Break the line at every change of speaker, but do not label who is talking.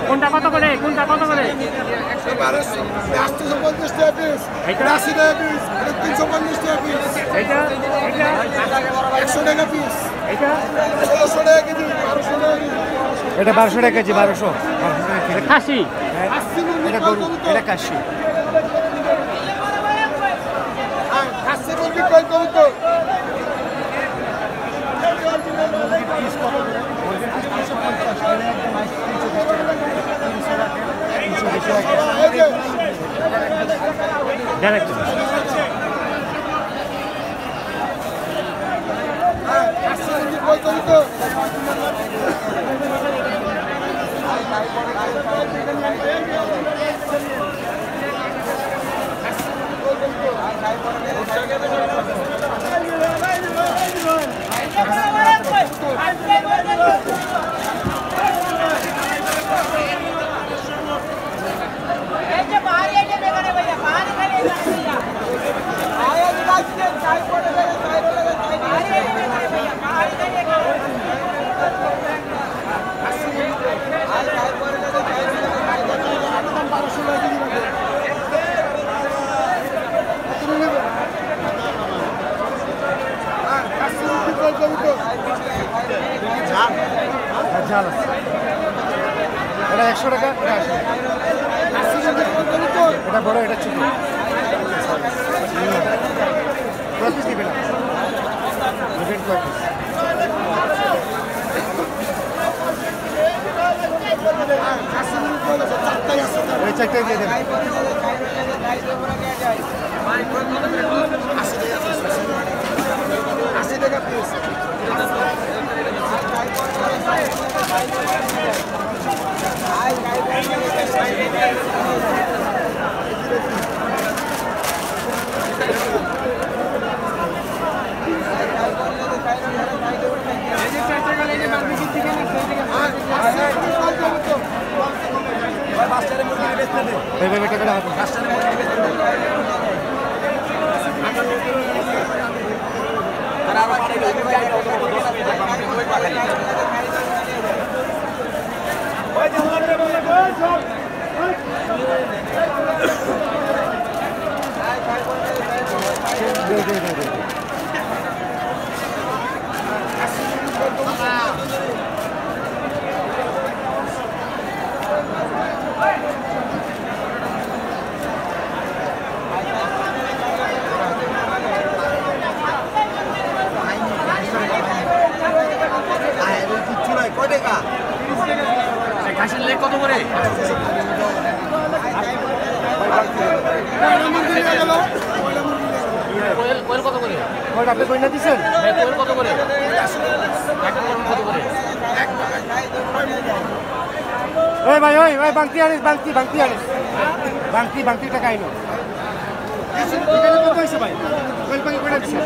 কোনটা কত করে? কোনটা কত করে?
150 টাকা পিস, 80 টাকা পিস, 350 টাকা পিস।
এটা এটা
100 টাকা পিস।
এটা
1600 টাকা কেজি, 1200 টাকা কেজি।
এটা 1200 টাকা কেজি, 1200 টাকা কেজি।
খাসি,
এটা গরু, এটা কাশি।
খাসি মুরগি কই করুন তো?
ডাইরেক্ট
খাসি মুরগি কই করুন তো?
ঝাল আছে। এটা 100 টাকা, এটা বড়, এটা ছোট। পিস দিবে না, এই চারটাই দিয়ে দেবেন।
খাসির লেগ কত করে? কোয়েল কত করে?
আপনি কইনা দিচ্ছেন?
কোয়েল কত করে? কত করে?
ওই ভাই, ওই ওই বাংতি আনিস, বাংতি আনিস, বাংতি টাকা আইনো। এখানে কত হয়েছে ভাই? কোয়েল পাখি কয়টা দিচ্ছেন?